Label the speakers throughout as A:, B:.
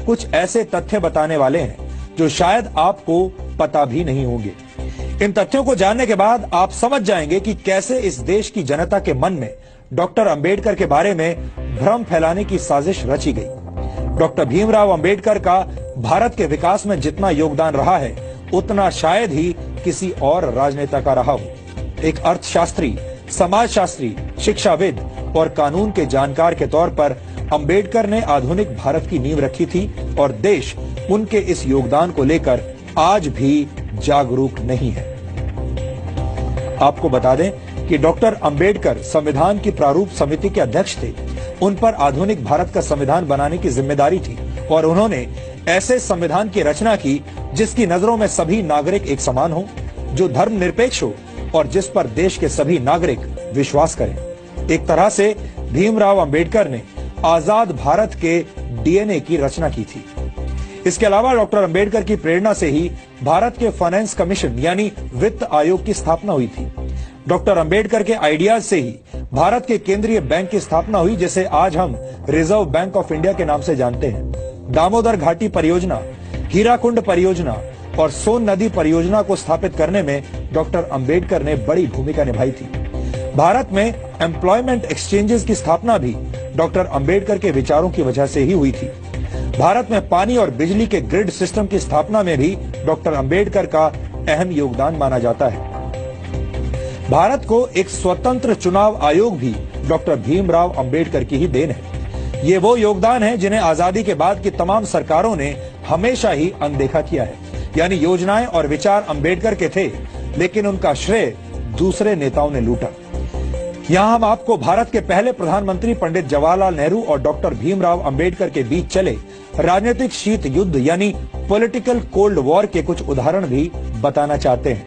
A: कुछ ऐसे तथ्य बताने वाले हैं जो शायद आपको पता भी नहीं होंगे। इन तथ्यों को जानने के बाद आप समझ जाएंगे कि कैसे इस देश की जनता के मन में डॉक्टर अंबेडकर के बारे में भ्रम फैलाने की साजिश रची गई। डॉक्टर भीमराव अंबेडकर का भारत के विकास में जितना योगदान रहा है उतना शायद ही किसी और राजनेता का रहा हो। एक अर्थशास्त्री, समाजशास्त्री, शिक्षाविद और कानून के जानकार के तौर पर अंबेडकर ने आधुनिक भारत की नींव रखी थी और देश उनके इस योगदान को लेकर आज भी जागरूक नहीं है। आपको बता दें कि डॉक्टर अंबेडकर संविधान की प्रारूप समिति के अध्यक्ष थे। उन पर आधुनिक भारत का संविधान बनाने की जिम्मेदारी थी और उन्होंने ऐसे संविधान की रचना की जिसकी नजरों में सभी नागरिक एक समान हो, जो धर्मनिरपेक्ष हो और जिस पर देश के सभी नागरिक विश्वास करें। एक तरह से भीमराव अंबेडकर ने आजाद भारत के डीएनए की रचना की थी। इसके अलावा डॉक्टर अंबेडकर की प्रेरणा से ही भारत के फाइनेंस कमीशन यानी वित्त आयोग की स्थापना हुई थी। डॉक्टर अंबेडकर के आइडियाज से ही भारत के केंद्रीय बैंक की स्थापना हुई, जिसे आज हम रिजर्व बैंक ऑफ इंडिया के नाम से जानते हैं। दामोदर घाटी परियोजना, हीराकुंड परियोजना और सोन नदी परियोजना को स्थापित करने में डॉक्टर अंबेडकर ने बड़ी भूमिका निभाई थी। भारत में एम्प्लॉयमेंट एक्सचेंजेस की स्थापना भी डॉक्टर अंबेडकर के विचारों की वजह से ही हुई थी। भारत में पानी और बिजली के ग्रिड सिस्टम की स्थापना में भी डॉक्टर अंबेडकर का अहम योगदान माना जाता है। भारत को एक स्वतंत्र चुनाव आयोग भी डॉक्टर भीमराव अंबेडकर की ही देन है। ये वो योगदान है जिन्हें आजादी के बाद की तमाम सरकारों ने हमेशा ही अनदेखा किया है। यानी योजनाएं और विचार अंबेडकर के थे, लेकिन उनका श्रेय दूसरे नेताओं ने लूटा। यहाँ हम आपको भारत के पहले प्रधानमंत्री पंडित जवाहरलाल नेहरू और डॉक्टर भीमराव अंबेडकर के बीच चले राजनीतिक शीत युद्ध यानी पॉलिटिकल कोल्ड वॉर के कुछ उदाहरण भी बताना चाहते हैं।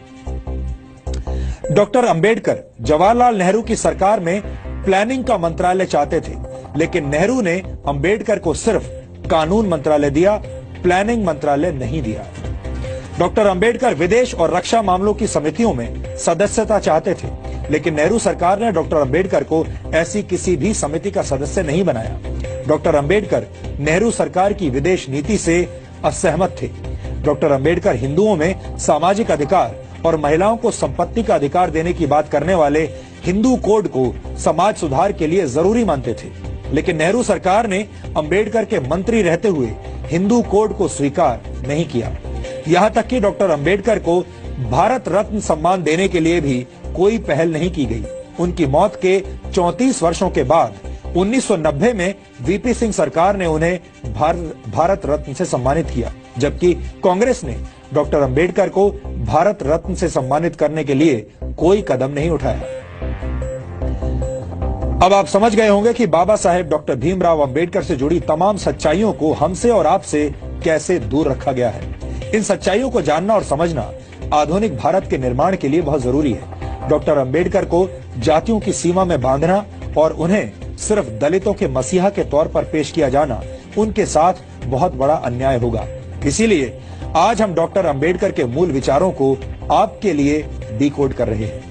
A: डॉक्टर अंबेडकर जवाहरलाल नेहरू की सरकार में प्लानिंग का मंत्रालय चाहते थे, लेकिन नेहरू ने अंबेडकर को सिर्फ कानून मंत्रालय दिया, प्लानिंग मंत्रालय नहीं दिया। डॉक्टर अंबेडकर विदेश और रक्षा मामलों की समितियों में सदस्यता चाहते थे, लेकिन नेहरू सरकार ने डॉक्टर अंबेडकर को ऐसी किसी भी समिति का सदस्य नहीं बनाया। डॉक्टर अंबेडकर नेहरू सरकार की विदेश नीति से असहमत थे। डॉक्टर अंबेडकर हिंदुओं में सामाजिक अधिकार और महिलाओं को संपत्ति का अधिकार देने की बात करने वाले हिंदू कोड को समाज सुधार के लिए जरूरी मानते थे, लेकिन नेहरू सरकार ने अंबेडकर के मंत्री रहते हुए हिंदू कोड को स्वीकार नहीं किया। यहाँ तक कि डॉक्टर अंबेडकर को भारत रत्न सम्मान देने के लिए भी कोई पहल नहीं की गई। उनकी मौत के 34 वर्षों के बाद 1990 में वीपी सिंह सरकार ने उन्हें भारत रत्न से सम्मानित किया, जबकि कांग्रेस ने डॉक्टर अंबेडकर को भारत रत्न से सम्मानित करने के लिए कोई कदम नहीं उठाया। अब आप समझ गए होंगे कि बाबा साहेब डॉक्टर भीमराव अंबेडकर से जुड़ी तमाम सच्चाइयों को हमसे और आपसे कैसे दूर रखा गया है। इन सच्चाइयों को जानना और समझना आधुनिक भारत के निर्माण के लिए बहुत जरूरी है। डॉक्टर अंबेडकर को जातियों की सीमा में बांधना और उन्हें सिर्फ दलितों के मसीहा के तौर पर पेश किया जाना उनके साथ बहुत बड़ा अन्याय होगा। इसीलिए आज हम डॉक्टर अंबेडकर के मूल विचारों को आपके लिए डिकोड कर रहे हैं।